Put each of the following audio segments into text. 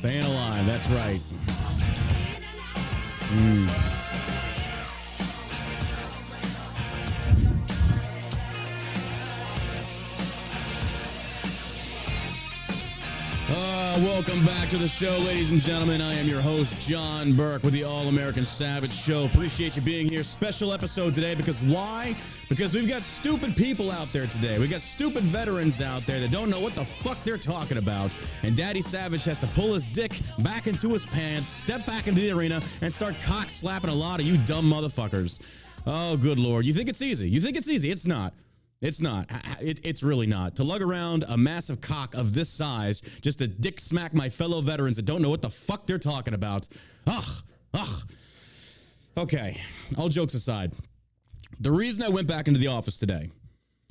Staying alive, that's right. Welcome back to the show, ladies and gentlemen. I am your host, John Burke, with the All-American Savage Show. Appreciate you being here. Special episode today because why? Because we've got stupid people out there today. We've got stupid veterans out there that don't know what the fuck they're talking about. And Daddy Savage has to pull his dick back into his pants, step back into the arena, and start cock-slapping a lot of you dumb motherfuckers. Oh, good Lord. You think it's easy? You think it's easy? It's not. It's not. It's really not. To lug around a massive cock of this size just to dick smack my fellow veterans that don't know what the fuck they're talking about. Ugh. Okay, all jokes aside, the reason I went back into the office today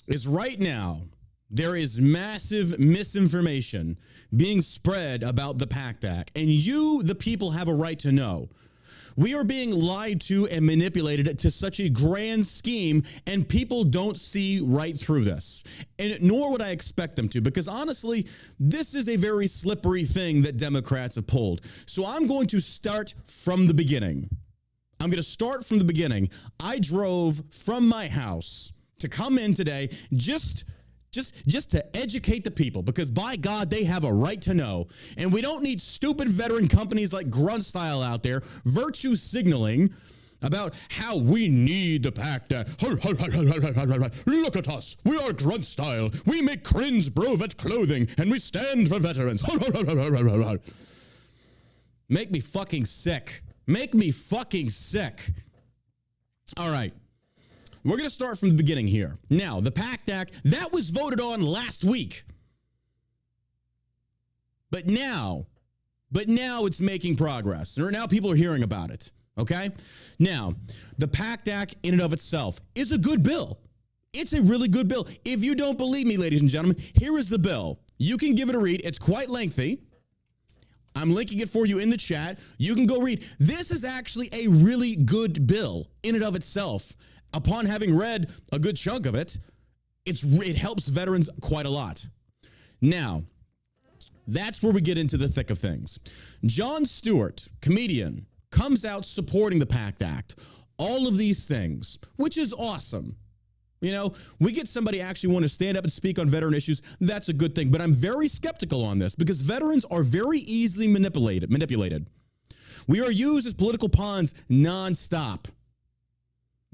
is right now there is massive misinformation being spread about the PACT Act, and you, the people, have a right to know. We are being lied to and manipulated to such a grand scheme, and people don't see right through this. And nor would I expect them to, because honestly, this is a very slippery thing that Democrats have pulled. So I'm going to start from the beginning. I drove from my house to come in today just to educate the people, because by God, they have a right to know. And we don't need stupid veteran companies like Grunt Style out there virtue signaling about how we need the PACT Act. Look at us. We are Grunt Style. We make cringe bro-vet clothing, and we stand for veterans. Make me fucking sick. All right. We're going to start from the beginning here. Now, the PACT Act, that was voted on last week. But now it's making progress. Now people are hearing about it, okay? Now, the PACT Act in and of itself is a good bill. It's a really good bill. If you don't believe me, ladies and gentlemen, here is the bill. You can give it a read. It's quite lengthy. I'm linking it for you in the chat. You can go read. This is actually a really good bill in and of itself. Upon having read a good chunk of it, it helps veterans quite a lot. Now, that's where we get into the thick of things. Jon Stewart, comedian, comes out supporting the PACT Act. All of these things, which is awesome. You know, we get somebody actually want to stand up and speak on veteran issues. That's a good thing. But I'm very skeptical on this because veterans are very easily manipulated. We are used as political pawns nonstop.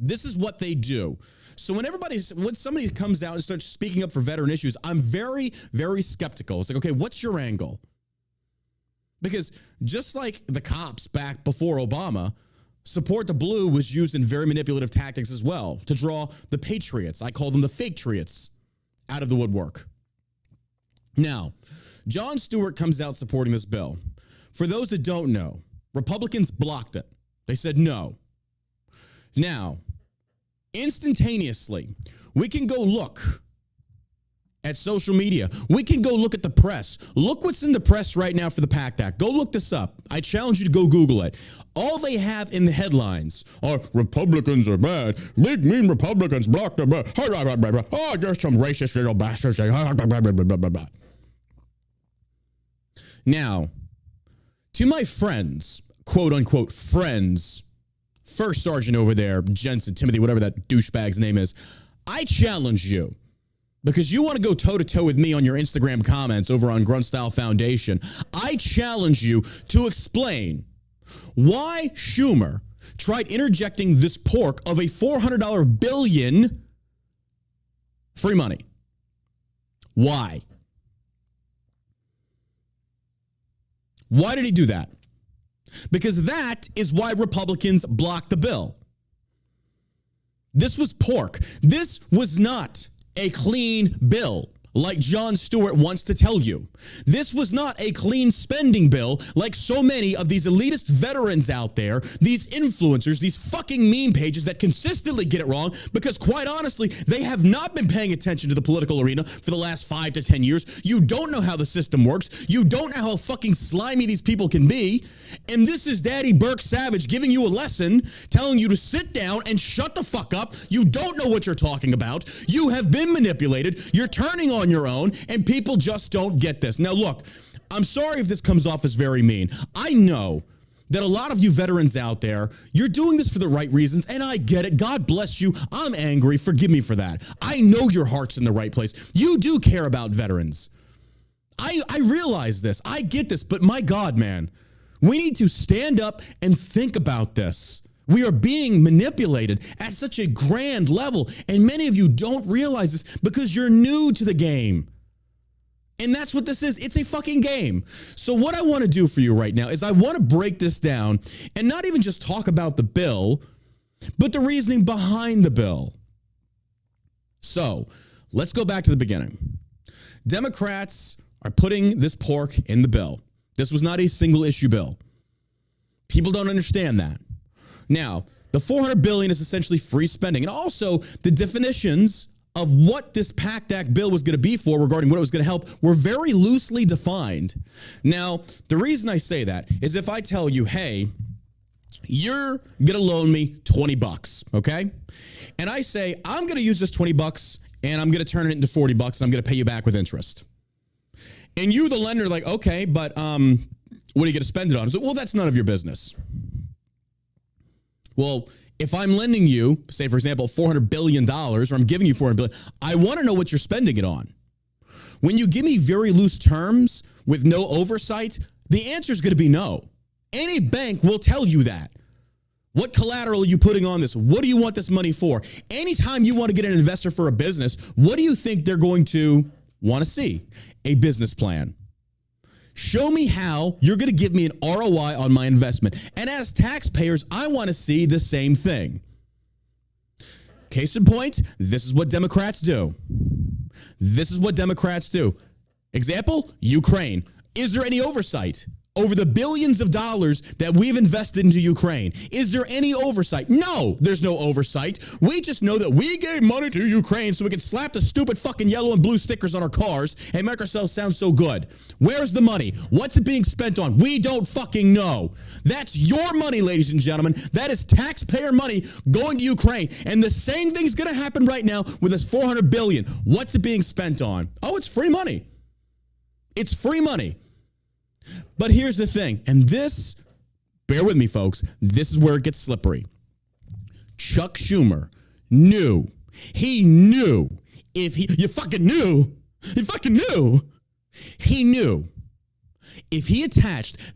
This is what they do. So when somebody comes out and starts speaking up for veteran issues, I'm very, very skeptical. It's like, okay, what's your angle? Because just like the cops back before Obama, Support the Blue was used in very manipulative tactics as well to draw the patriots, I call them the fake triots, out of the woodwork. Now, Jon Stewart comes out supporting this bill. For those that don't know, Republicans blocked it. They said no. Now, instantaneously, we can go look at social media. We can go look at the press. Look what's in the press right now for the PACT Act. Go look this up. I challenge you to go Google it. All they have in the headlines are Republicans are bad. Big mean Republicans block the bill. Oh, there's some racist little bastards. Now, to my friends, quote unquote friends, First Sergeant over there, Jensen, Timothy, whatever that douchebag's name is, I challenge you, because you want to go toe-to-toe with me on your Instagram comments over on Grunt Style Foundation. I challenge you to explain why Schumer tried interjecting this pork of a $400 billion free money. Why? Why did he do that? Because that is why Republicans blocked the bill. This was pork. This was not a clean bill like Jon Stewart wants to tell you. This was not a clean spending bill like so many of these elitist veterans out there, these influencers, these fucking meme pages that consistently get it wrong because, quite honestly, they have not been paying attention to the political arena for the last 5 to 10 years. You don't know how the system works. You don't know how fucking slimy these people can be. And this is Daddy Burke Savage giving you a lesson, telling you to sit down and shut the fuck up. You don't know what you're talking about. You have been manipulated. You're turning on your own, and people just don't get this. Now, look, I'm sorry if this comes off as very mean. I know that a lot of you veterans out there, you're doing this for the right reasons, and I get it. God bless you. I'm angry. Forgive me for that. I know your heart's in the right place. You do care about veterans. I realize this. I get this, but my God, man, we need to stand up and think about this. We are being manipulated at such a grand level, and many of you don't realize this because you're new to the game. And that's what this is. It's a fucking game. So what I want to do for you right now is I want to break this down and not even just talk about the bill, but the reasoning behind the bill. So let's go back to the beginning. Democrats are putting this pork in the bill. This was not a single issue bill. People don't understand that. Now, the $400 billion is essentially free spending. And also the definitions of what this PACT Act bill was going to be for regarding what it was going to help were very loosely defined. Now, the reason I say that is if I tell you, hey, you're going to loan me $20, okay? And I say, I'm going to use this $20 and I'm going to turn it into $40 and I'm going to pay you back with interest. And you, the lender, are like, okay, but what are you going to spend it on? I said, well, that's none of your business. Well, if I'm lending you, say, for example, $400 billion, or I'm giving you $400 billion, I want to know what you're spending it on. When you give me very loose terms with no oversight, the answer is going to be no. Any bank will tell you that. What collateral are you putting on this? What do you want this money for? Anytime you want to get an investor for a business, what do you think they're going to want to see? A business plan. Show me how you're going to give me an ROI on my investment. And as taxpayers, I want to see the same thing. Case in point, this is what Democrats do. This is what Democrats do. Example, Ukraine. Is there any oversight over the billions of dollars that we've invested into Ukraine? Is there any oversight? No, there's no oversight. We just know that we gave money to Ukraine so we can slap the stupid fucking yellow and blue stickers on our cars and make ourselves sound so good. Where's the money? What's it being spent on? We don't fucking know. That's your money, ladies and gentlemen. That is taxpayer money going to Ukraine. And the same thing's going to happen right now with this $400 billion. What's it being spent on? Oh, it's free money. It's free money. But here's the thing, and this, bear with me, folks, this is where it gets slippery. Chuck Schumer knew, he knew if he attached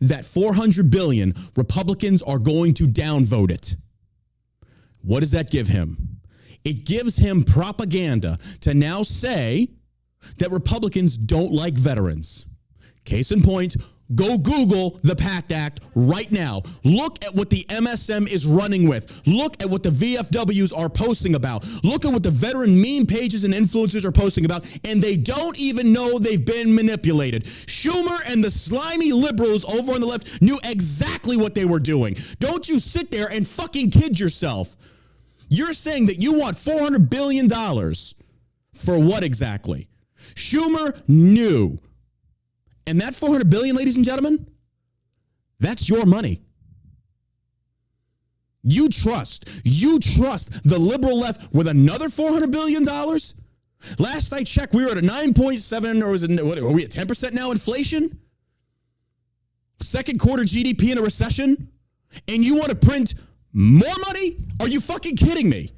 that $400 billion, Republicans are going to downvote it. What does that give him? It gives him propaganda to now say that Republicans don't like veterans. Case in point, go Google the PACT Act right now. Look at what the MSM is running with. Look at what the VFWs are posting about. Look at what the veteran meme pages and influencers are posting about, and they don't even know they've been manipulated. Schumer and the slimy liberals over on the left knew exactly what they were doing. Don't you sit there and fucking kid yourself. You're saying that you want $400 billion. For what exactly? Schumer knew. And that $400 billion, ladies and gentlemen, that's your money. You trust the liberal left with another $400 billion? Last I checked, we were at a 9.7, or was it, what, are we at 10% now inflation? Second quarter GDP in a recession? And you want to print more money? Are you fucking kidding me?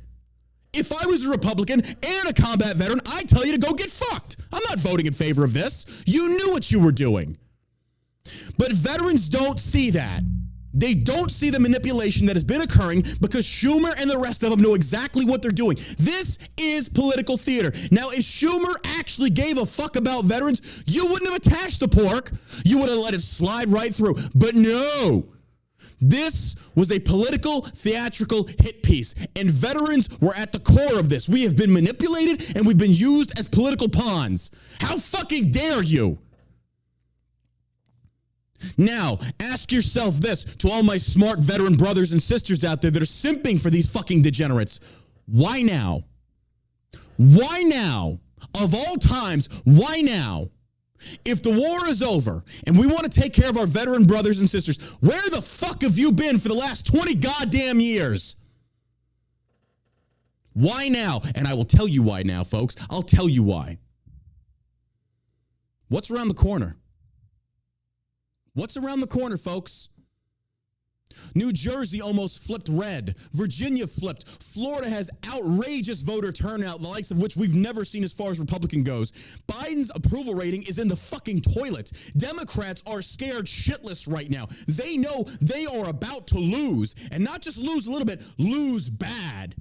If I was a Republican and a combat veteran, I'd tell you to go get fucked. I'm not voting in favor of this. You knew what you were doing. But veterans don't see that. They don't see the manipulation that has been occurring because Schumer and the rest of them know exactly what they're doing. This is political theater. Now, if Schumer actually gave a fuck about veterans, you wouldn't have attached the pork. You would have let it slide right through. But no. This was a political, theatrical hit piece, and veterans were at the core of this. We have been manipulated, and we've been used as political pawns. How fucking dare you? Now, ask yourself this, to all my smart veteran brothers and sisters out there that are simping for these fucking degenerates. Why now? Why now? Of all times, why now? If the war is over and we want to take care of our veteran brothers and sisters, where the fuck have you been for the last 20 goddamn years? Why now? And I will tell you why now, folks. I'll tell you why. What's around the corner? What's around the corner, folks? New Jersey almost flipped red. Virginia flipped. Florida has outrageous voter turnout, the likes of which we've never seen as far as Republican goes. Biden's approval rating is in the fucking toilet. Democrats are scared shitless right now. They know they are about to lose, and not just lose a little bit, lose bad.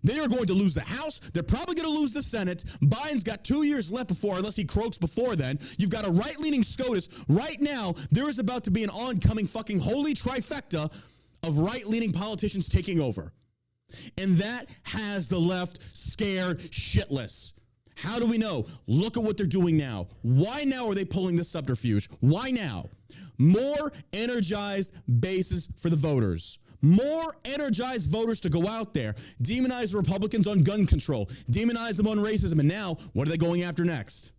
They are going to lose the House. They're probably going to lose the Senate. Biden's got 2 years left unless he croaks before then. You've got a right-leaning SCOTUS. Right now, there is about to be an oncoming fucking holy trifecta of right-leaning politicians taking over. And that has the left scared shitless. How do we know? Look at what they're doing now. Why now are they pulling this subterfuge? Why now? More energized bases for the voters. More energized voters to go out there, demonize the Republicans on gun control, demonize them on racism, and now, what are they going after next?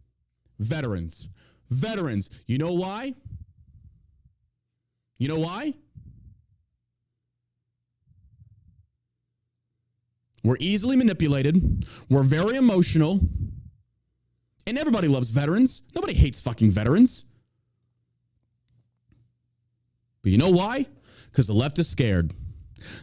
Veterans. Veterans. You know why? You know why? We're easily manipulated. We're very emotional. And everybody loves veterans. Nobody hates fucking veterans. But you know why? Because the left is scared.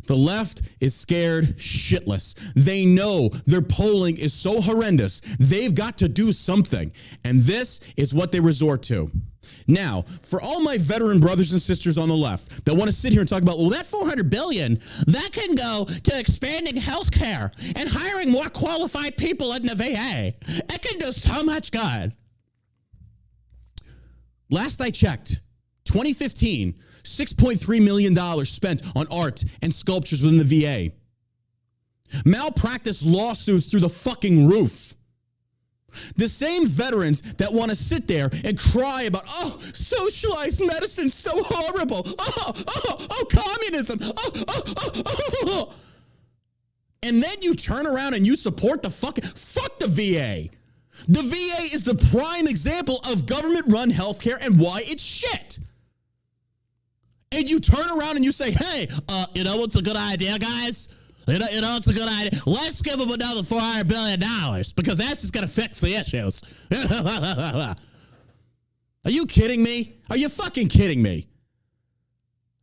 The left is scared shitless. They know their polling is so horrendous. They've got to do something. And this is what they resort to. Now, for all my veteran brothers and sisters on the left that want to sit here and talk about, well, that $400 billion, that can go to expanding health care and hiring more qualified people in the VA. It can do so much good. Last I checked, 2015, $6.3 million spent on art and sculptures within the VA. Malpractice lawsuits through the fucking roof. The same veterans that want to sit there and cry about, oh, socialized medicine's so horrible. Oh, communism. Oh. And then you turn around and you support fuck the VA. The VA is the prime example of government-run healthcare and why it's shit. And you turn around and you say, hey, you know what's a good idea, guys? You know it's a good idea. Let's give them another $400 billion because that's just going to fix the issues. Are you kidding me? Are you fucking kidding me?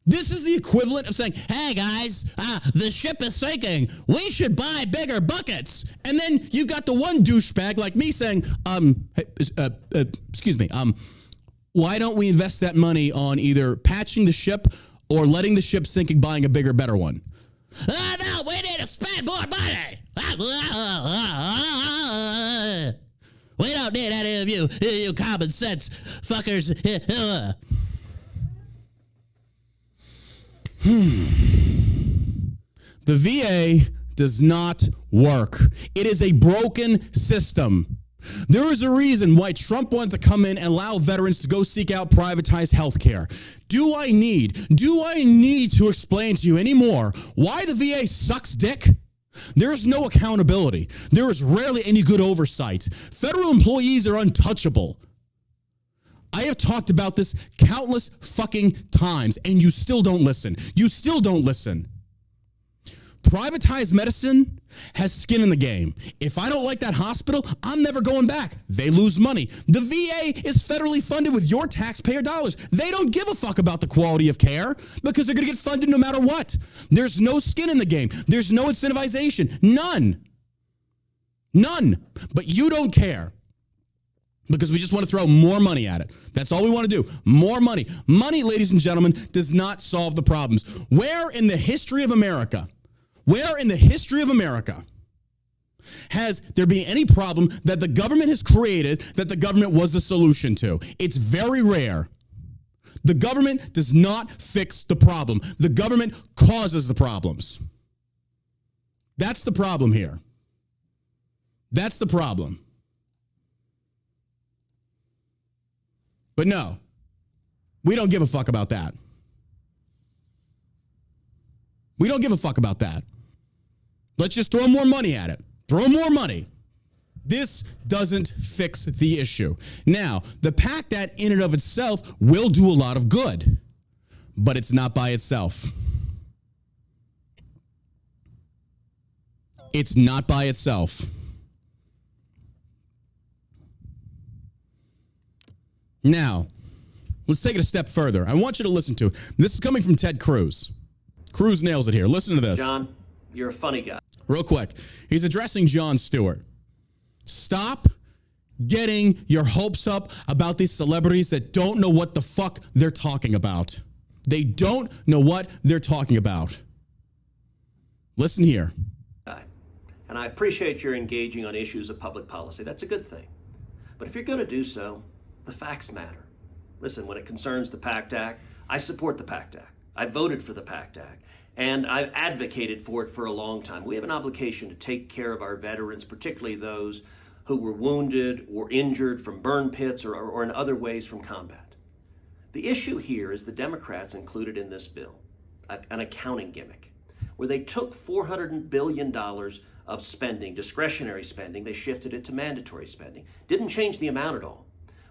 This is the equivalent of saying, hey, guys, the ship is sinking. We should buy bigger buckets. And then you've got the one douchebag like me saying, excuse me, why don't we invest that money on either patching the ship or letting the ship sink and buying a bigger, better one? No, we need to spend more money. We don't need any of you common sense fuckers. The VA does not work. It is a broken system. There is a reason why Trump wanted to come in and allow veterans to go seek out privatized health care. Do I need to explain to you anymore why the VA sucks dick? There is no accountability. There is rarely any good oversight. Federal employees are untouchable. I have talked about this countless fucking times, and you still don't listen. You still don't listen. Privatized medicine has skin in the game. If I don't like that hospital, I'm never going back. They lose money. The VA is federally funded with your taxpayer dollars. They don't give a fuck about the quality of care because they're going to get funded no matter what. There's no skin in the game. There's no incentivization. None. But you don't care because we just want to throw more money at it. That's all we want to do. More money. Money, ladies and gentlemen, does not solve the problems. Where in the history of America has there been any problem that the government has created that the government was the solution to? It's very rare. The government does not fix the problem. The government causes the problems. That's the problem here. That's the problem. But no, we don't give a fuck about that. We don't give a fuck about that. Let's just throw more money at it. Throw more money. This doesn't fix the issue. Now, the PACT Act in and of itself will do a lot of good, but it's not by itself. It's not by itself. Now, Let's take it a step further. I want you to listen to this. Is coming from Ted Cruz. Cruz nails it here. Listen to this. John, you're a funny guy. Real quick. He's addressing Jon Stewart. Stop getting your hopes up about these celebrities that don't know what the fuck they're talking about. They don't know what they're talking about. Listen here. And I appreciate your engaging on issues of public policy. That's a good thing. But if you're going to do so, the facts matter. Listen, when it concerns the PACT Act, I support the PACT Act. I voted for the PACT Act, and I've advocated for it for a long time. We have an obligation to take care of our veterans, particularly those who were wounded or injured from burn pits or in other ways from combat. The issue here is the Democrats included in this bill an accounting gimmick where they took $400 billion of spending, discretionary spending, they shifted it to mandatory spending. Didn't change the amount at all.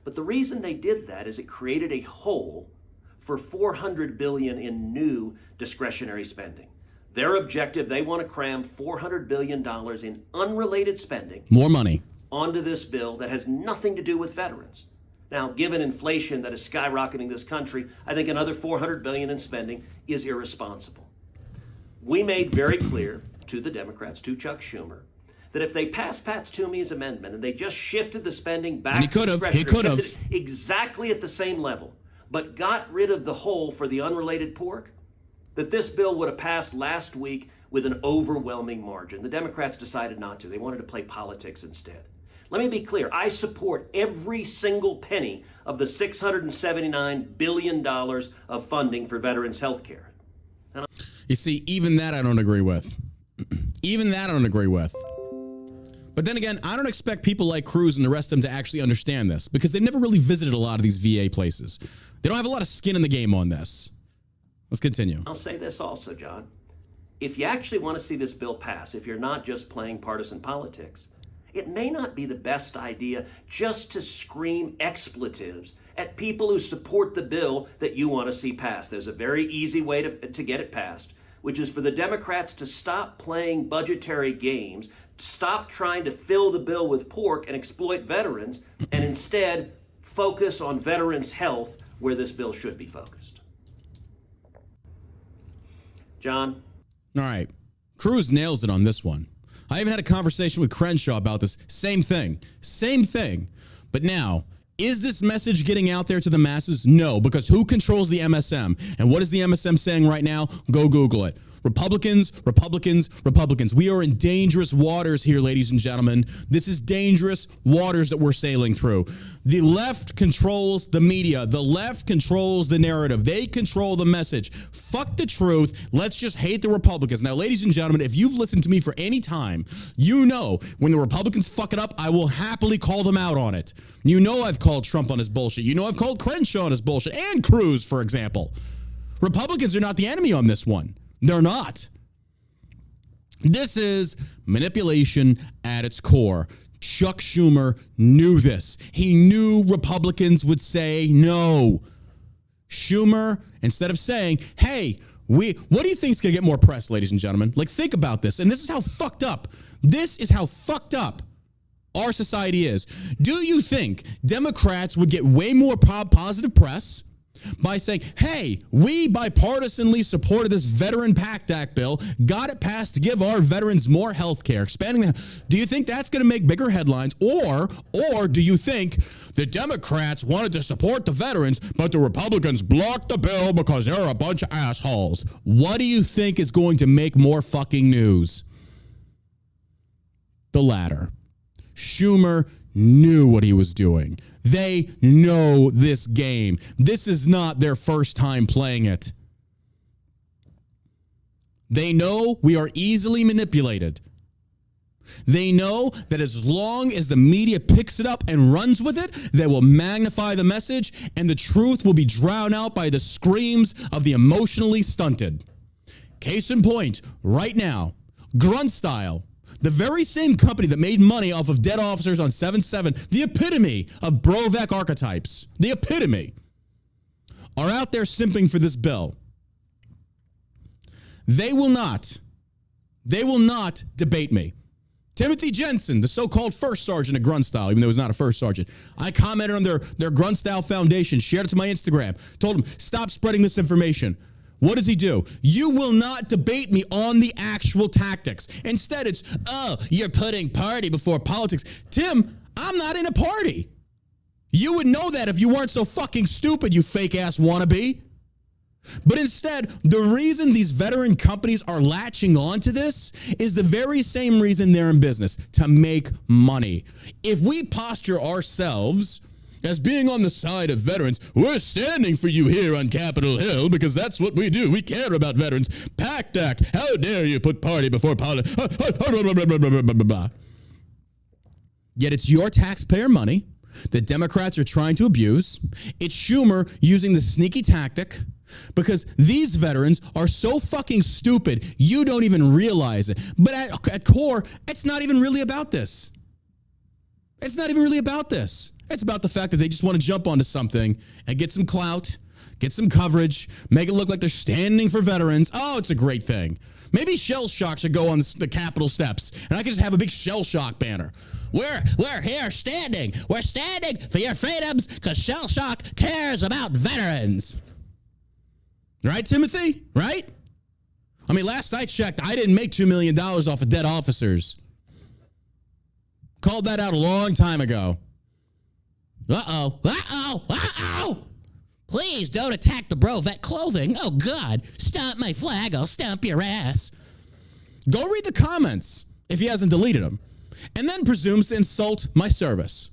But the reason they did that is it created a hole for $400 billion in new discretionary spending. Their objective, they want to cram $400 billion in unrelated spending. More money. Onto this bill that has nothing to do with veterans. Now, given inflation that is skyrocketing this country, I think another $400 billion in spending is irresponsible. We made very clear to the Democrats, to Chuck Schumer, that if they passed Pat Toomey's amendment and they just shifted the spending back and he could have exactly at the same level, but got rid of the hole for the unrelated pork, that this bill would have passed last week with an overwhelming margin. The Democrats decided not to. They wanted to play politics instead. Let me be clear. I support every single penny of the $679 billion of funding for veterans health care. You see, even that I don't agree with. Even that I don't agree with. But then again, I don't expect people like Cruz and the rest of them to actually understand this because they've never really visited a lot of these VA places. They don't have a lot of skin in the game on this. Let's continue. I'll say this also, John. If you actually want to see this bill pass, if you're not just playing partisan politics, it may not be the best idea just to scream expletives at people who support the bill that you want to see passed. There's a very easy way to get it passed, which is for the Democrats to stop playing budgetary games, stop trying to fill the bill with pork and exploit veterans, and instead focus on veterans' health where this bill should be focused. John? All right. Cruz nails it on this one. I even had a conversation with Crenshaw about this. Same thing. Same thing. But now, is this message getting out there to the masses? No, because who controls the MSM? And what is the MSM saying right now? Go Google it. Republicans, Republicans, Republicans. We are in dangerous waters here, ladies and gentlemen. This is dangerous waters that we're sailing through. The left controls the media. The left controls the narrative. They control the message. Fuck the truth. Let's just hate the Republicans. Now, ladies and gentlemen, if you've listened to me for any time, you know when the Republicans fuck it up, I will happily call them out on it. You know I've called Trump on his bullshit. You know I've called Crenshaw on his bullshit and Cruz, for example. Republicans are not the enemy on this one. They're not. This is manipulation at its core. Chuck Schumer knew this. He knew Republicans would say no. Schumer, instead of saying, hey, what do you think is going to get more press, ladies and gentlemen? Like, think about this. And this is how fucked up. This is how fucked up our society is. Do you think Democrats would get way more positive press by saying, hey, we bipartisanly supported this Veteran PACT Act bill, got it passed to give our veterans more health care, expanding the... Do you think that's going to make bigger headlines? Or do you think the Democrats wanted to support the veterans, but the Republicans blocked the bill because they're a bunch of assholes? What do you think is going to make more fucking news? The latter. Schumer knew what he was doing. They know this game. This is not their first time playing it. They know we are easily manipulated. They know that as long as the media picks it up and runs with it, they will magnify the message and the truth will be drowned out by the screams of the emotionally stunted. Case in point, right now, Grunt Style, the very same company that made money off of dead officers on 7/7, the epitome of Brovec archetypes, the epitome, are out there simping for this bill. They will not debate me. Timothy Jensen, the so-called first sergeant at Grunstyle, even though he's not a first sergeant. I commented on their Grunstyle Foundation, shared it to my Instagram, told him, stop spreading misinformation. What does he do? You will not debate me on the actual tactics. Instead, it's, oh, you're putting party before politics. Tim, I'm not in a party. You would know that if you weren't so fucking stupid, you fake-ass wannabe. But instead, the reason these veteran companies are latching on to this is the very same reason they're in business, to make money. If we posture ourselves as being on the side of veterans, we're standing for you here on Capitol Hill because that's what we do. We care about veterans. PACT Act, how dare you put party before politics? Yet it's your taxpayer money that Democrats are trying to abuse. It's Schumer using the sneaky tactic because these veterans are so fucking stupid, you don't even realize it. But at core, it's not even really about this. It's not even really about this. It's about the fact that they just want to jump onto something and get some clout, get some coverage, make it look like they're standing for veterans. Oh, it's a great thing. Maybe Shell Shock should go on the Capitol steps, and I could just have a big Shell Shock banner. We're here standing. We're standing for your freedoms because Shell Shock cares about veterans. Right, Timothy? Right? I mean, last I checked, I didn't make $2 million off of dead officers. Called that out a long time ago. Uh-oh. Please don't attack the bro vet clothing. Oh, God. Stomp my flag. I'll stomp your ass. Go read the comments if he hasn't deleted them. And then presumes to insult my service.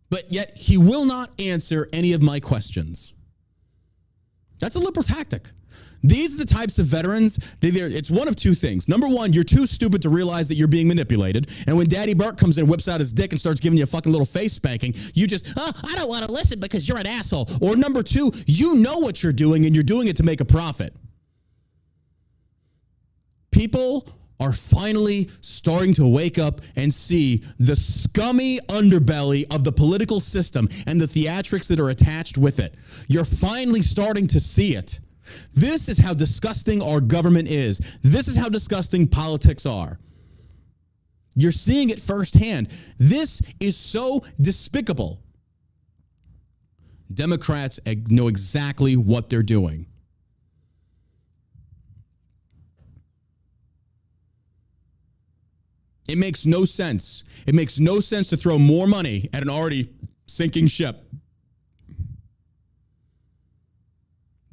But yet he will not answer any of my questions. That's a liberal tactic. These are the types of veterans, it's one of two things. Number one, you're too stupid to realize that you're being manipulated. And when Daddy Burke comes in and whips out his dick and starts giving you a fucking little face spanking, you just, I don't want to listen because you're an asshole. Or number two, you know what you're doing and you're doing it to make a profit. People are finally starting to wake up and see the scummy underbelly of the political system and the theatrics that are attached with it. You're finally starting to see it. This is how disgusting our government is. This is how disgusting politics are. You're seeing it firsthand. This is so despicable. Democrats know exactly what they're doing. It makes no sense. It makes no sense to throw more money at an already sinking ship.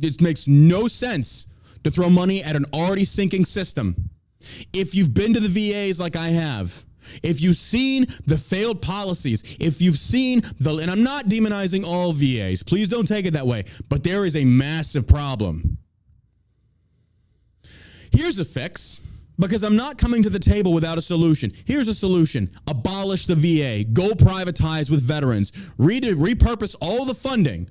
It makes no sense to throw money at an already sinking system. If you've been to the VAs like I have, if you've seen the failed policies, if you've seen and I'm not demonizing all VAs, please don't take it that way, but there is a massive problem. Here's a fix. Because I'm not coming to the table without a solution. Here's a solution. Abolish the VA. Go privatize with veterans. Repurpose all the funding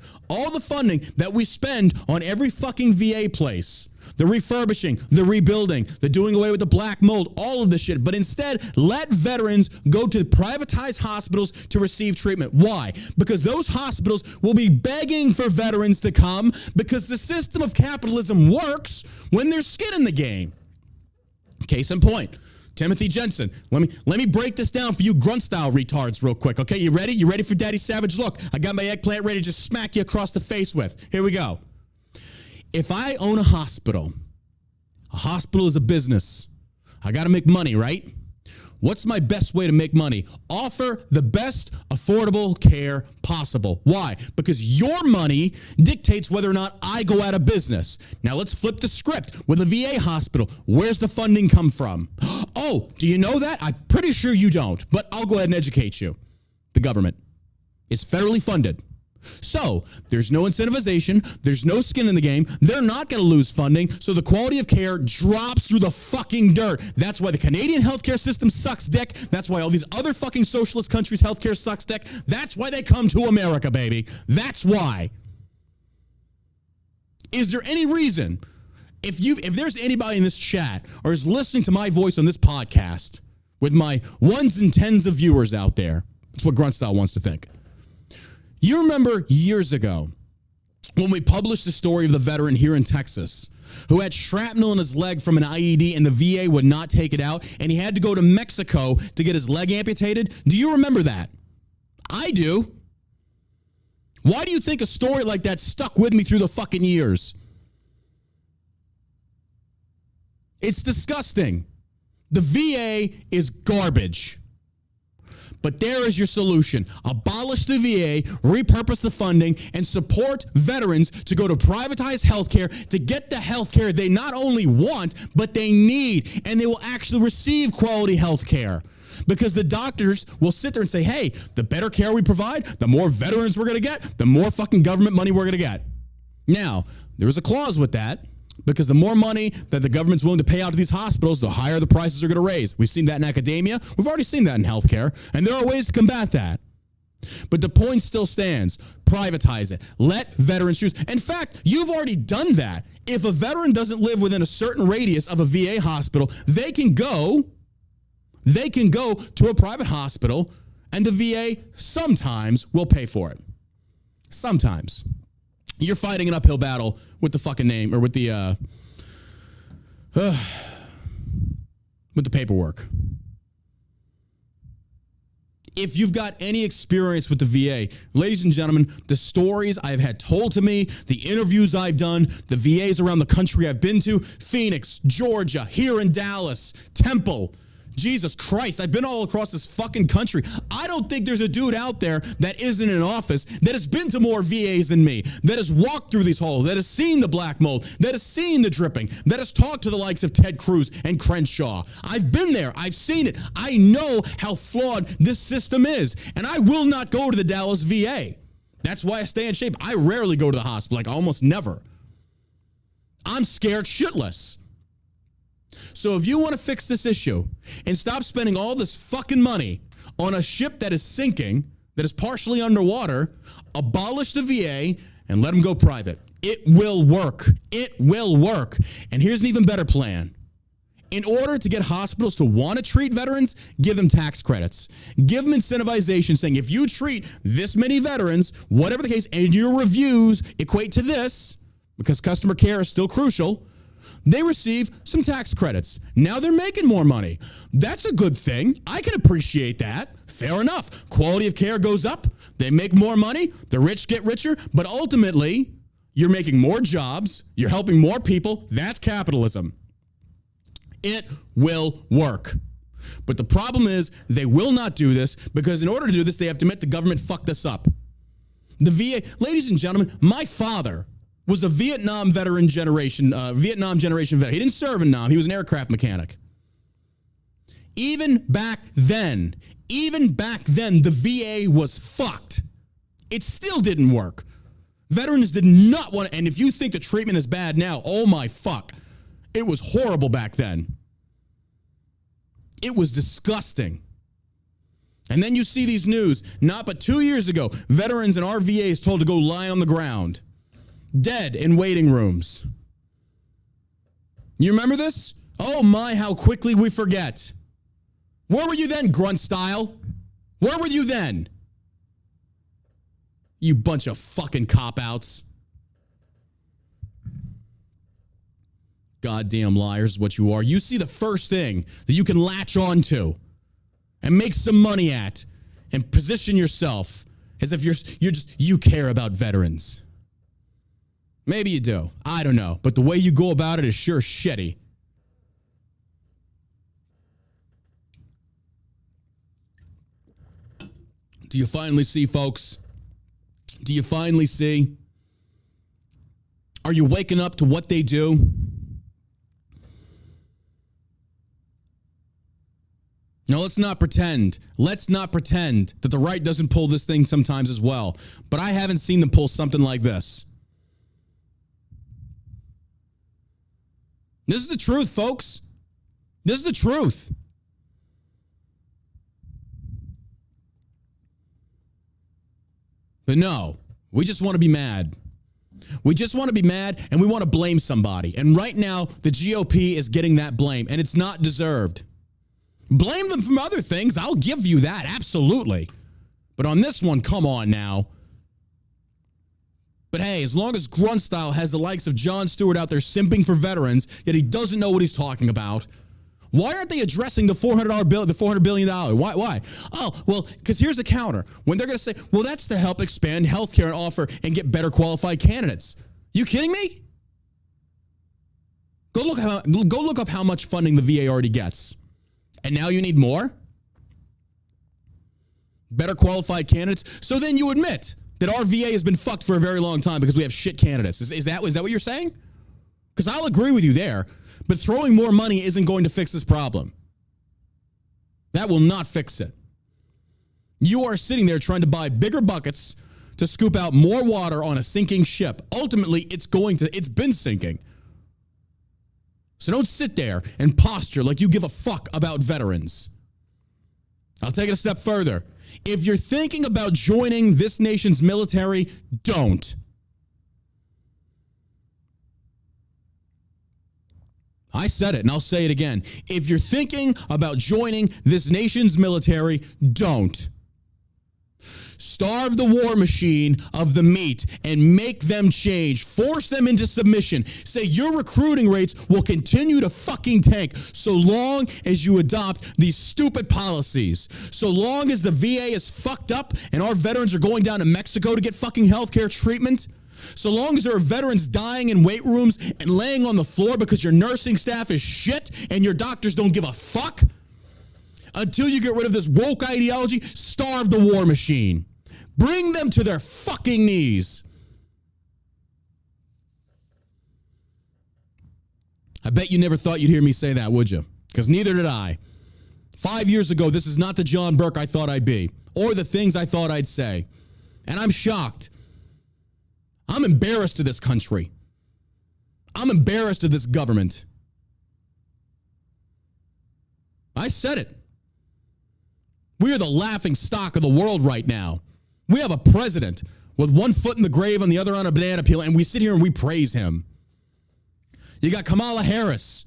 that we spend on every fucking VA place. The refurbishing, the rebuilding, the doing away with the black mold, all of this shit. But instead, let veterans go to privatized hospitals to receive treatment. Why? Because those hospitals will be begging for veterans to come because the system of capitalism works when there's skin in the game. Case in point, Timothy Jensen. Let me break this down for you grunt-style retards real quick, okay? You ready? You ready for Daddy's savage look? I got my eggplant ready to just smack you across the face with. Here we go. If I own a hospital is a business. I got to make money, right? What's my best way to make money? Offer the best affordable care possible. Why? Because your money dictates whether or not I go out of business. Now let's flip the script. With a VA hospital, where's the funding come from? Oh, do you know that? I'm pretty sure you don't, but I'll go ahead and educate you. The government is federally funded. So there's no incentivization. There's no skin in the game. They're not going to lose funding. So the quality of care drops through the fucking dirt. That's why the Canadian healthcare system sucks dick. That's why all these other fucking socialist countries' healthcare sucks dick. That's why they come to America, baby. That's why. Is there any reason, if there's anybody in this chat or is listening to my voice on this podcast with my ones and tens of viewers out there, that's what Gruntstyle wants to think. You remember years ago when we published the story of the veteran here in Texas who had shrapnel in his leg from an IED and the VA would not take it out, and he had to go to Mexico to get his leg amputated? Do you remember that? I do. Why do you think a story like that stuck with me through the fucking years? It's disgusting. The VA is garbage. But there is your solution. Abolish the VA, repurpose the funding, and support veterans to go to privatized healthcare to get the healthcare they not only want, but they need. And they will actually receive quality healthcare. Because the doctors will sit there and say, hey, the better care we provide, the more veterans we're going to get, the more fucking government money we're going to get. Now, there is a clause with that. Because the more money that the government's willing to pay out to these hospitals, the higher the prices are going to raise. We've seen that in academia. We've already seen that in healthcare. And there are ways to combat that. But the point still stands. Privatize it. Let veterans choose. In fact, you've already done that. If a veteran doesn't live within a certain radius of a VA hospital, they can go to a private hospital, and the VA sometimes will pay for it. Sometimes. You're fighting an uphill battle with the fucking name, or with the paperwork. If you've got any experience with the VA, ladies and gentlemen, the stories I've had told to me, the interviews I've done, the VAs around the country I've been to, Phoenix, Georgia, here in Dallas, Temple, Jesus Christ, I've been all across this fucking country. I don't think there's a dude out there that isn't in office that has been to more VAs than me, that has walked through these halls, that has seen the black mold, that has seen the dripping, that has talked to the likes of Ted Cruz and Crenshaw. I've been there. I've seen it. I know how flawed this system is, and I will not go to the Dallas VA. That's why I stay in shape. I rarely go to the hospital, like almost never. I'm scared shitless. So if you want to fix this issue and stop spending all this fucking money on a ship that is sinking, that is partially underwater, abolish the VA and let them go private. It will work. It will work. And here's an even better plan. In order to get hospitals to want to treat veterans, give them tax credits. Give them incentivization saying if you treat this many veterans, whatever the case, and your reviews equate to this, because customer care is still crucial, they receive some tax credits. Now they're making more money. That's a good thing. I can appreciate that. Fair enough. Quality of care goes up. They make more money. The rich get richer. But ultimately, you're making more jobs. You're helping more people. That's capitalism. It will work. But the problem is they will not do this because in order to do this, they have to admit the government fucked us up. The VA, ladies and gentlemen, my father was a Vietnam generation vet. He didn't serve in Nam. He was an aircraft mechanic. Even back then, the VA was fucked. It still didn't work. Veterans did not want to, and if you think the treatment is bad now, oh my fuck. It was horrible back then. It was disgusting. And then you see these news, not but 2 years ago, veterans in our VAs told to go lie on the ground. Dead in waiting rooms. You remember this? Oh my, how quickly we forget. Where were you then, grunt style? Where were you then? You bunch of fucking cop-outs. Goddamn liars is what you are. You see the first thing that you can latch on to and make some money at and position yourself as if you care about veterans. Maybe you do. I don't know. But the way you go about it is sure shitty. Do you finally see, folks? Do you finally see? Are you waking up to what they do? Now, let's not pretend. Let's not pretend that the right doesn't pull this thing sometimes as well. But I haven't seen them pull something like this. This is the truth, folks. This is the truth. But no, we just want to be mad. We just want to be mad and we want to blame somebody. And right now, the GOP is getting that blame, and it's not deserved. Blame them from other things. I'll give you that. Absolutely. But on this one, come on now. But hey, as long as Grunstyle has the likes of Jon Stewart out there simping for veterans, yet he doesn't know what he's talking about, why aren't they addressing the $400 billion? Why? Oh, well, because here's the counter. When they're going to say, well, that's to help expand healthcare and offer and get better qualified candidates. You kidding me? Go look up how much funding the VA already gets. And now you need more? Better qualified candidates? So then you admit that our VA has been fucked for a very long time because we have shit candidates. Is that what you're saying? Because I'll agree with you there. But throwing more money isn't going to fix this problem. That will not fix it. You are sitting there trying to buy bigger buckets to scoop out more water on a sinking ship. Ultimately, it's been sinking. So don't sit there and posture like you give a fuck about veterans. I'll take it a step further. If you're thinking about joining this nation's military, don't. I said it, and I'll say it again. If you're thinking about joining this nation's military, don't. Starve the war machine of the meat and make them change. Force them into submission. Say your recruiting rates will continue to fucking tank so long as you adopt these stupid policies. So long as the VA is fucked up and our veterans are going down to Mexico to get fucking healthcare treatment. So long as there are veterans dying in weight rooms and laying on the floor because your nursing staff is shit and your doctors don't give a fuck. Until you get rid of this woke ideology, starve the war machine. Bring them to their fucking knees. I bet you never thought you'd hear me say that, would you? Because neither did I. 5 years ago, this is not the John Burke I thought I'd be, or the things I thought I'd say. And I'm shocked. I'm embarrassed of this country. I'm embarrassed of this government. I said it. We are the laughing stock of the world right now. We have a president with one foot in the grave and the other on a banana peel, and we sit here and we praise him. You got Kamala Harris,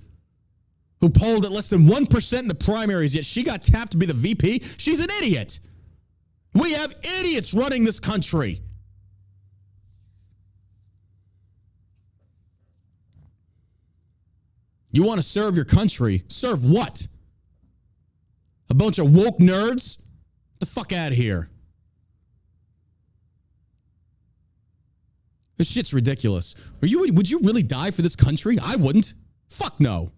who polled at less than 1% in the primaries, yet she got tapped to be the VP. She's an idiot. We have idiots running this country. You want to serve your country? Serve what? A bunch of woke nerds? Get the fuck out of here. This shit's ridiculous. Would you really die for this country? I wouldn't. Fuck no.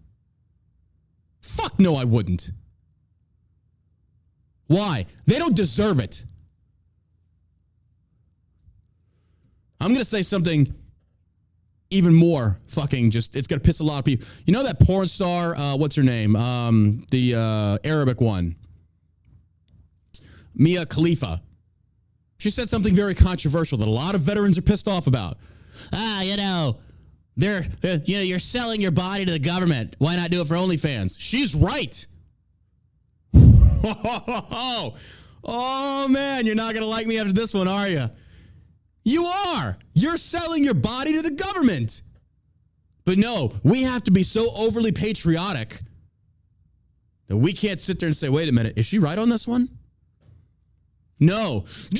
Fuck no, I wouldn't. Why? They don't deserve it. I'm going to say something even more fucking it's going to piss a lot of people. You know that porn star, what's her name? The Arabic one. Mia Khalifa. She said something very controversial that a lot of veterans are pissed off about. You're selling your body to the government. Why not do it for OnlyFans? She's right. Oh, man, you're not going to like me after this one, are you? You are. You're selling your body to the government. But no, we have to be so overly patriotic that we can't sit there and say, wait a minute, is she right on this one? No. We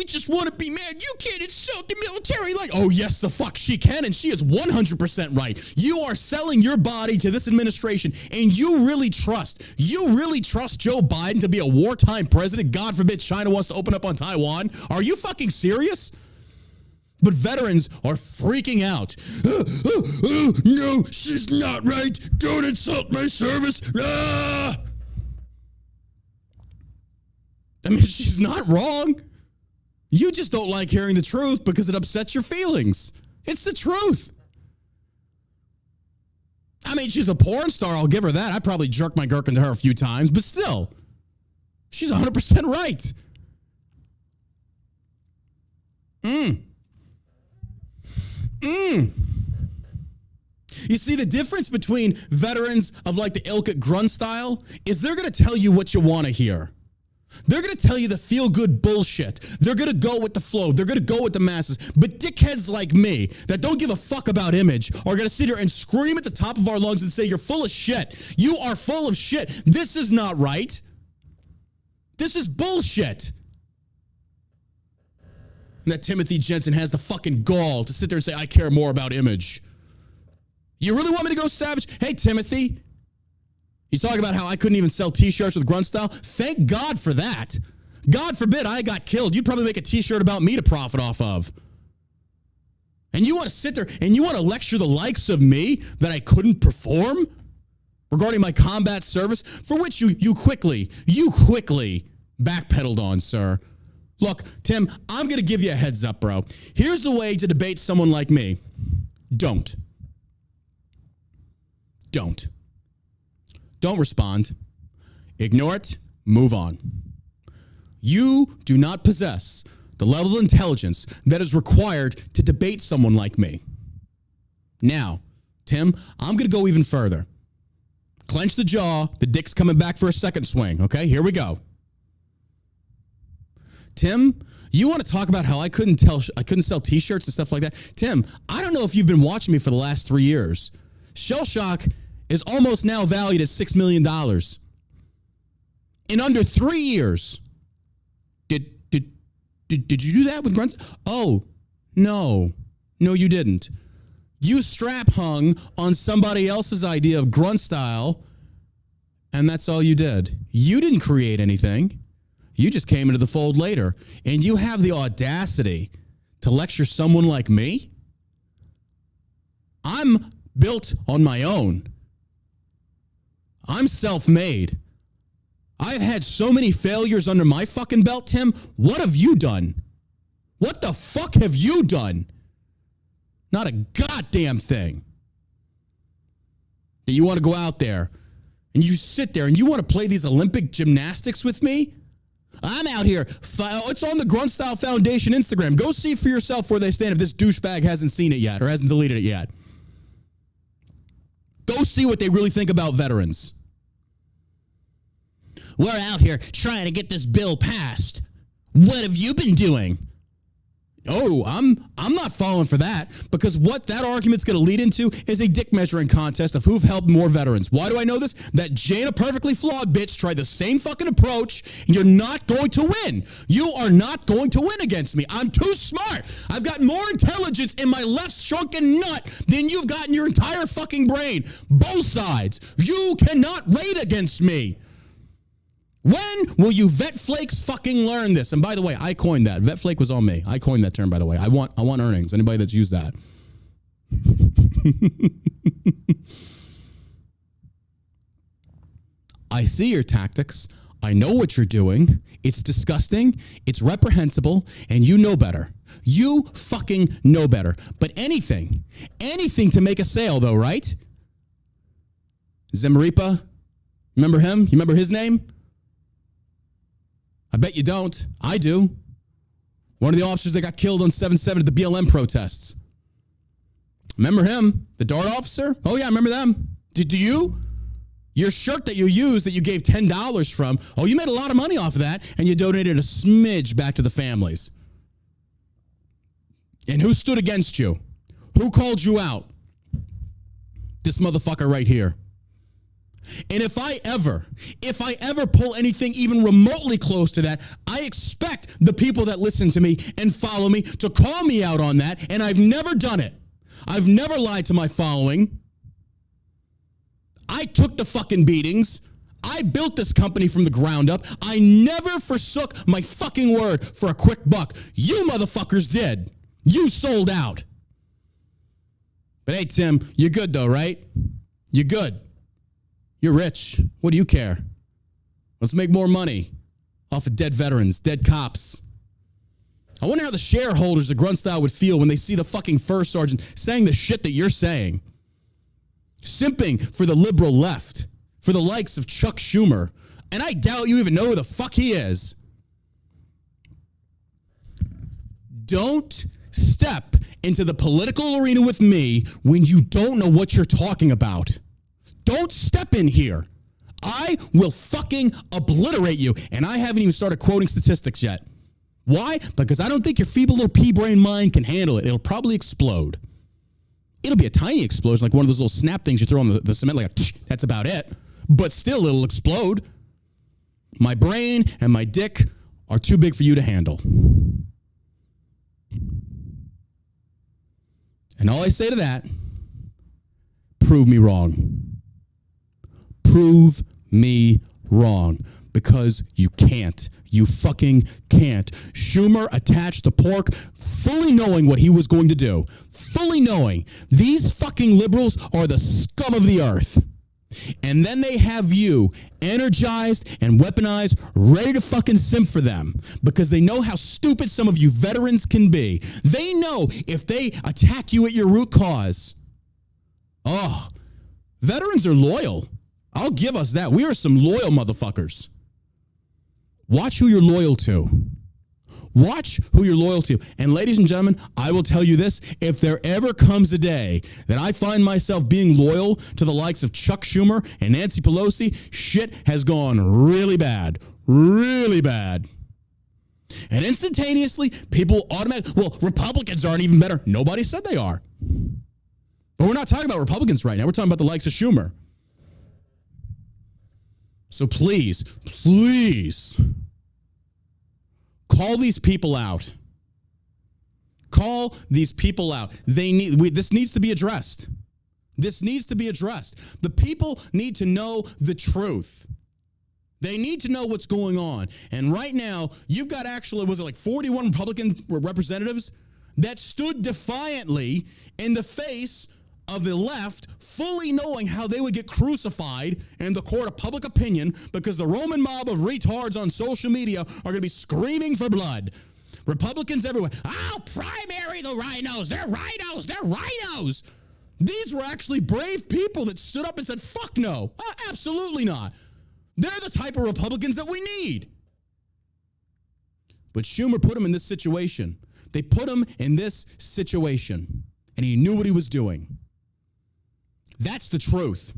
just want to be mad. You can't insult the military like, oh, yes, the fuck she can, and she is 100% right. You are selling your body to this administration, and you really trust Joe Biden to be a wartime president? God forbid China wants to open up on Taiwan. Are you fucking serious? But veterans are freaking out. No, she's not right. Don't insult my service. I mean, she's not wrong. You just don't like hearing the truth because it upsets your feelings. It's the truth. I mean, she's a porn star. I'll give her that. I probably jerked my gherkin to her a few times, but still, she's 100% right. You see, the difference between veterans of like the ilk at Grunstyle is they're going to tell you what you want to hear. They're going to tell you the feel-good bullshit. They're going to go with the flow. They're going to go with the masses. But dickheads like me that don't give a fuck about image are going to sit here and scream at the top of our lungs and say, you're full of shit. You are full of shit. This is not right. This is bullshit. And that Timothy Jensen has the fucking gall to sit there and say, I care more about image. You really want me to go savage? Hey, Timothy, you talk about how I couldn't even sell T-shirts with grunt style? Thank God for that. God forbid I got killed. You'd probably make a T-shirt about me to profit off of. And you want to sit there and you want to lecture the likes of me that I couldn't perform regarding my combat service, for which you quickly backpedaled on, sir. Look, Tim, I'm going to give you a heads up, bro. Here's the way to debate someone like me. Don't respond. Ignore it. Move on. You do not possess the level of intelligence that is required to debate someone like me. Now, Tim, I'm going to go even further. Clench the jaw. The dick's coming back for a second swing. Okay, here we go. Tim, you want to talk about how I couldn't sell T-shirts and stuff like that? Tim, I don't know if you've been watching me for the last 3 years. Shell Shock is almost now valued at $6 million. In under 3 years. Did you do that with grunts? Oh, no, you didn't. You strap hung on somebody else's idea of grunt style, and that's all you did. You didn't create anything. You just came into the fold later, and you have the audacity to lecture someone like me? I'm built on my own. I'm self-made. I've had so many failures under my fucking belt, Tim. What have you done? What the fuck have you done? Not a goddamn thing. That you want to go out there and you sit there and you want to play these Olympic gymnastics with me? I'm out here. It's on the Grunt Style Foundation Instagram. Go see for yourself where they stand if this douchebag hasn't seen it yet or hasn't deleted it yet. Go see what they really think about veterans. We're out here trying to get this bill passed. What have you been doing? Oh, I'm not falling for that, because what that argument's going to lead into is a dick measuring contest of who've helped more veterans. Why do I know this? That Jana Perfectly Flawed bitch tried the same fucking approach, and you're not going to win. You are not going to win against me. I'm too smart. I've got more intelligence in my left shrunken nut than you've got in your entire fucking brain. Both sides. You cannot raid against me. When will you vet flakes fucking learn this? And by the way, I coined that. Vet flake was on me. I coined that term, by the way. I want earnings. Anybody that's used that. I see your tactics. I know what you're doing. It's disgusting. It's reprehensible. And you know better. You fucking know better. But anything to make a sale though, right? Zemaripa? Remember him? You remember his name? I bet you don't. I do. One of the officers that got killed on 7/7 at the BLM protests. Remember him? The DART officer? Oh, yeah, I remember them. Do you? Your shirt that you used that you gave $10 from, oh, you made a lot of money off of that, and you donated a smidge back to the families. And who stood against you? Who called you out? This motherfucker right here. And if I ever pull anything even remotely close to that, I expect the people that listen to me and follow me to call me out on that, and I've never done it. I've never lied to my following. I took the fucking beatings. I built this company from the ground up. I never forsook my fucking word for a quick buck. You motherfuckers did. You sold out. But hey, Tim, you're good though, right? You're good. You're rich. What do you care? Let's make more money off of dead veterans, dead cops. I wonder how the shareholders of Grunt Style would feel when they see the fucking first sergeant saying the shit that you're saying. Simping for the liberal left, for the likes of Chuck Schumer. And I doubt you even know who the fuck he is. Don't step into the political arena with me when you don't know what you're talking about. Don't step in here. I will fucking obliterate you. And I haven't even started quoting statistics yet. Why? Because I don't think your feeble little pea-brain mind can handle it. It'll probably explode. It'll be a tiny explosion, like one of those little snap things you throw on the cement, like that's about it. But still, it'll explode. My brain and my dick are too big for you to handle. And all I say to that, prove me wrong. Prove me wrong. Because you can't. You fucking can't. Schumer attached the pork fully knowing what he was going to do. Fully knowing these fucking liberals are the scum of the earth. And then they have you energized and weaponized, ready to fucking simp for them because they know how stupid some of you veterans can be. They know if they attack you at your root cause. Oh, veterans are loyal. I'll give us that. We are some loyal motherfuckers. Watch who you're loyal to. Watch who you're loyal to. And ladies and gentlemen, I will tell you this. If there ever comes a day that I find myself being loyal to the likes of Chuck Schumer and Nancy Pelosi, shit has gone really bad. Really bad. And instantaneously, people automatically, well, Republicans aren't even better. Nobody said they are. But we're not talking about Republicans right now. We're talking about the likes of Schumer. So please, please, call these people out. Call these people out. This needs to be addressed. This needs to be addressed. The people need to know the truth. They need to know what's going on. And right now, you've got actually, was it like 41 Republican representatives that stood defiantly in the face of the left, fully knowing how they would get crucified in the court of public opinion because the Roman mob of retards on social media are going to be screaming for blood. Republicans everywhere. I'll primary the rhinos. They're rhinos. They're rhinos. These were actually brave people that stood up and said, fuck no. Absolutely not. They're the type of Republicans that we need. But Schumer put him in this situation. They put him in this situation, and he knew what he was doing. That's the truth.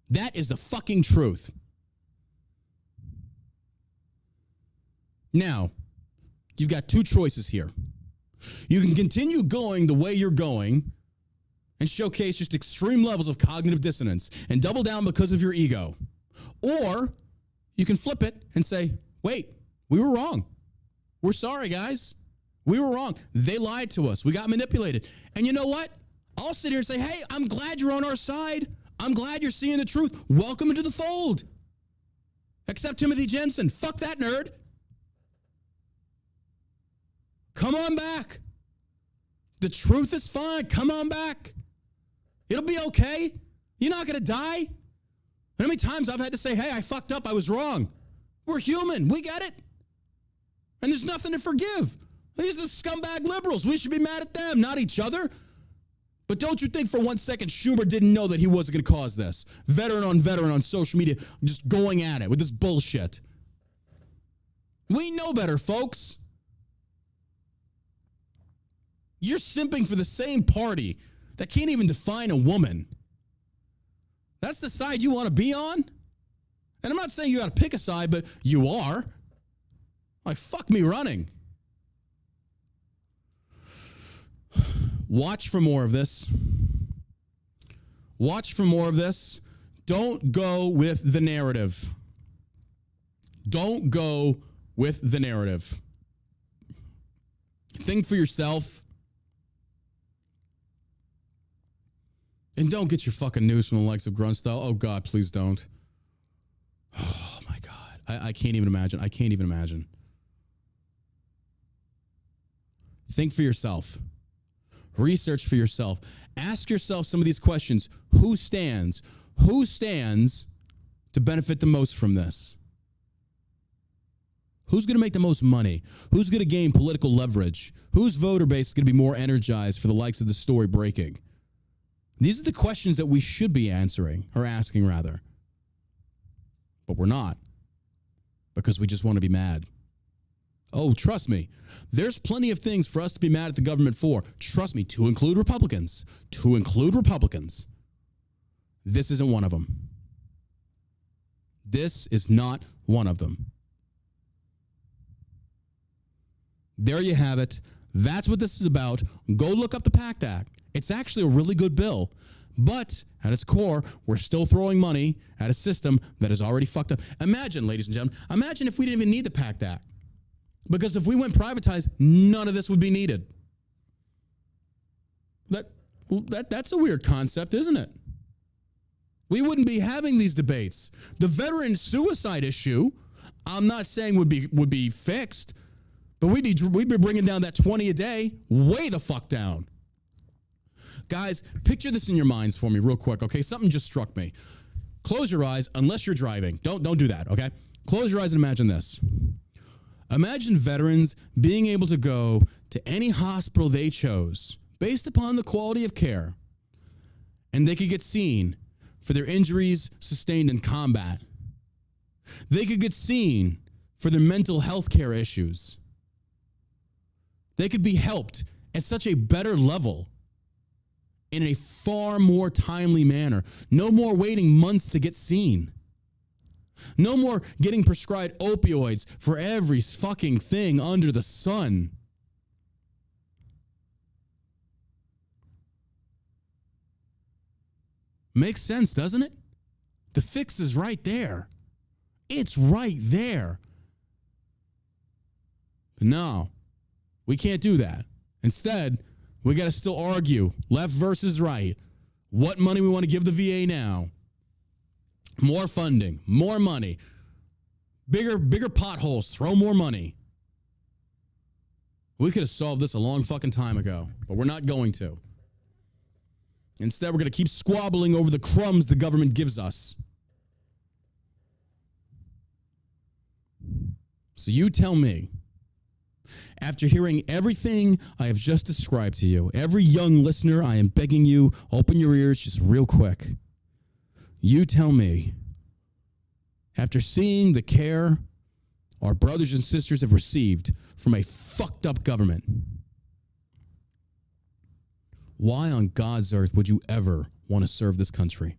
That is the fucking truth. Now, you've got two choices here. You can continue going the way you're going and showcase just extreme levels of cognitive dissonance and double down because of your ego. Or you can flip it and say, wait, we were wrong. We're sorry, guys. We were wrong. They lied to us. We got manipulated. And you know what? I'll sit here and say, hey, I'm glad you're on our side. I'm glad you're seeing the truth. Welcome into the fold. Except Timothy Jensen. Fuck that nerd. Come on back. The truth is fine. Come on back. It'll be okay. You're not going to die. How many times I've had to say, hey, I fucked up. I was wrong. We're human. We get it. And there's nothing to forgive. These are the scumbag liberals. We should be mad at them, not each other. But don't you think for 1 second Schumer didn't know that he wasn't going to cause this? Veteran on social media, just going at it with this bullshit. We know better, folks. You're simping for the same party that can't even define a woman. That's the side you want to be on? And I'm not saying you got to pick a side, but you are. Like, fuck me running. Watch for more of this. Watch for more of this. Don't go with the narrative. Don't go with the narrative. Think for yourself. And don't get your fucking news from the likes of Grunstyle. Oh, God, please don't. Oh, my God. I can't even imagine. I can't even imagine. Think for yourself. Research for yourself. Ask yourself some of these questions. Who stands to benefit the most from this? Who's going to make the most money? Who's going to gain political leverage? Whose voter base is going to be more energized for the likes of the story breaking? These are the questions that we should be answering, or asking rather. But we're not, because we just want to be mad. Oh, trust me, there's plenty of things for us to be mad at the government for. Trust me, to include Republicans. To include Republicans. This isn't one of them. This is not one of them. There you have it. That's what this is about. Go look up the PACT Act. It's actually a really good bill. But at its core, we're still throwing money at a system that is already fucked up. Imagine, ladies and gentlemen, imagine if we didn't even need the PACT Act. Because if we went privatized, none of this would be needed. That's a weird concept, isn't it? We wouldn't be having these debates. The veteran suicide issue, I'm not saying would be fixed, but we'd be bringing down that 20 a day way the fuck down. Guys, picture this in your minds for me real quick, okay? Something just struck me. Close your eyes, unless you're driving. Don't do that, okay? Close your eyes and imagine this. Imagine veterans being able to go to any hospital they chose based upon the quality of care, and they could get seen for their injuries sustained in combat. They could get seen for their mental health care issues. They could be helped at such a better level in a far more timely manner. No more waiting months to get seen. No more getting prescribed opioids for every fucking thing under the sun. Makes sense, doesn't it? The fix is right there. It's right there. But no, we can't do that. Instead, we got to still argue left versus right. What money we want to give the VA now. More funding, more money, bigger potholes, throw more money. We could have solved this a long fucking time ago, but we're not going to. Instead, we're going to keep squabbling over the crumbs the government gives us. So you tell me, after hearing everything I have just described to you, every young listener, I am begging you, open your ears just real quick. You tell me, after seeing the care our brothers and sisters have received from a fucked up government, why on God's earth would you ever want to serve this country?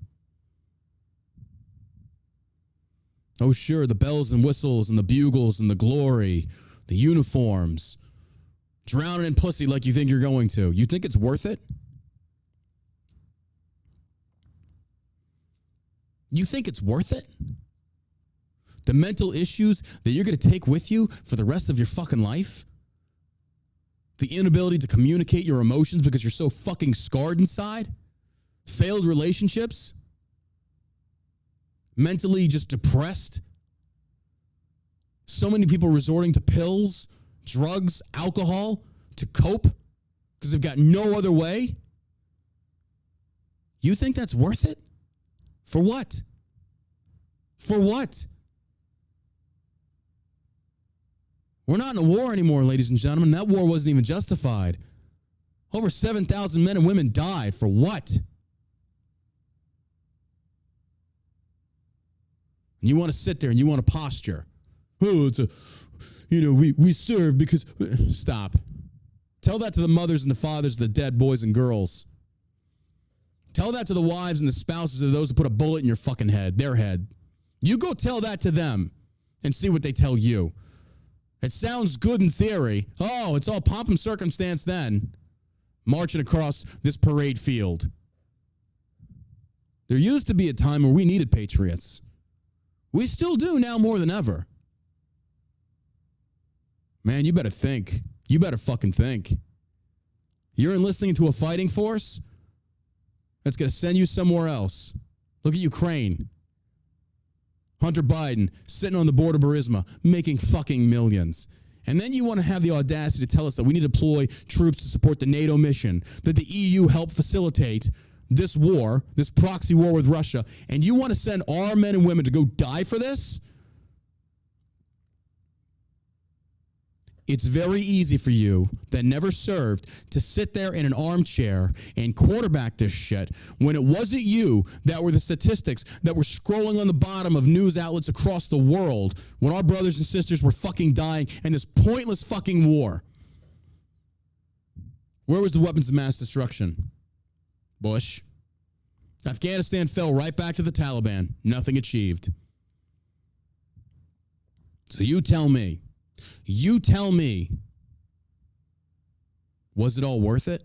Oh, sure, the bells and whistles and the bugles and the glory, the uniforms, drowning in pussy like you think you're going to. You think it's worth it? You think it's worth it? The mental issues that you're going to take with you for the rest of your fucking life? The inability to communicate your emotions because you're so fucking scarred inside? Failed relationships? Mentally just depressed? So many people resorting to pills, drugs, alcohol to cope because they've got no other way? You think that's worth it? For what? For what? We're not in a war anymore, ladies and gentlemen. That war wasn't even justified. Over 7,000 men and women died. For what? And you want to sit there and you want to posture. Oh, it's we serve because... Stop. Tell that to the mothers and the fathers of the dead boys and girls. Tell that to the wives and the spouses of those who put a bullet in your fucking head, their head. You go tell that to them and see what they tell you. It sounds good in theory. Oh, it's all pomp and circumstance then. Marching across this parade field. There used to be a time where we needed patriots. We still do now more than ever. Man, you better think. You better fucking think. You're enlisting into a fighting force that's going to send you somewhere else. Look at Ukraine. Hunter Biden sitting on the border of Burisma, making fucking millions. And then you want to have the audacity to tell us that we need to deploy troops to support the NATO mission, that the EU helped facilitate this war, this proxy war with Russia, and you want to send our men and women to go die for this? It's very easy for you that never served to sit there in an armchair and quarterback this shit when it wasn't you that were the statistics that were scrolling on the bottom of news outlets across the world when our brothers and sisters were fucking dying in this pointless fucking war. Where was the weapons of mass destruction? Bush. Afghanistan fell right back to the Taliban. Nothing achieved. So you tell me, was it all worth it?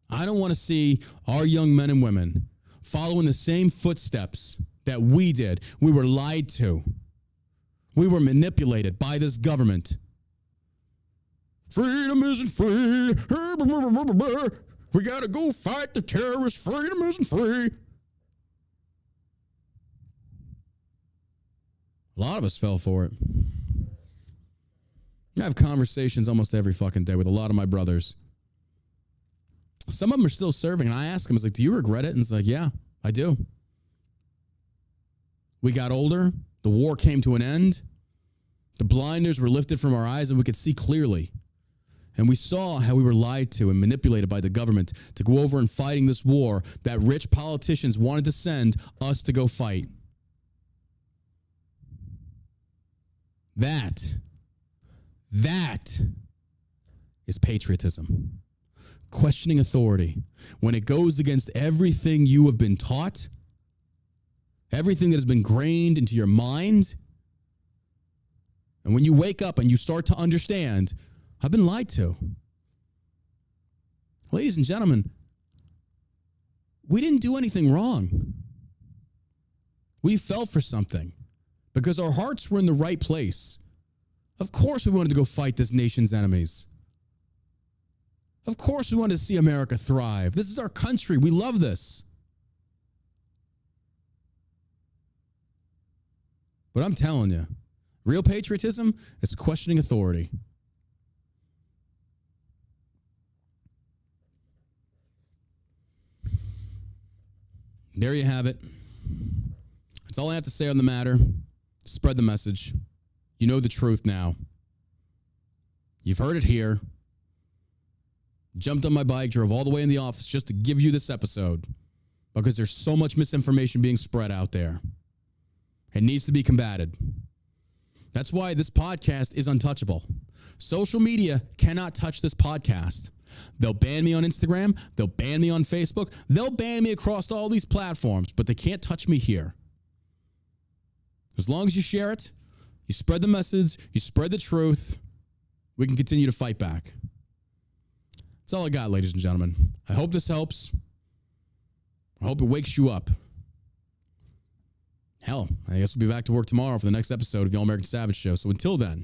I don't want to see our young men and women following the same footsteps that we did. We were lied to. We were manipulated by this government. Freedom isn't free. We got to go fight the terrorists. Freedom isn't free. A lot of us fell for it. I have conversations almost every fucking day with a lot of my brothers. Some of them are still serving, and I ask them, do you regret it? And it's like, yeah, I do. We got older. The war came to an end. The blinders were lifted from our eyes, and we could see clearly. And we saw how we were lied to and manipulated by the government to go over and fighting this war that rich politicians wanted to send us to go fight. That is patriotism. Questioning authority. When it goes against everything you have been taught, everything that has been grained into your mind, and when you wake up and you start to understand, I've been lied to. Ladies and gentlemen, we didn't do anything wrong. We fell for something because our hearts were in the right place. Of course we wanted to go fight this nation's enemies. Of course we wanted to see America thrive. This is our country. We love this. But I'm telling you, real patriotism is questioning authority. There you have it. That's all I have to say on the matter. Spread the message. You know the truth now. You've heard it here. Jumped on my bike, drove all the way in the office just to give you this episode because there's so much misinformation being spread out there. It needs to be combated. That's why this podcast is untouchable. Social media cannot touch this podcast. They'll ban me on Instagram. They'll ban me on Facebook. They'll ban me across all these platforms, but they can't touch me here. As long as you share it, you spread the message, you spread the truth, we can continue to fight back. That's all I got, ladies and gentlemen. I hope this helps. I hope it wakes you up. Hell, I guess we'll be back to work tomorrow for the next episode of the All American Savage Show. So until then.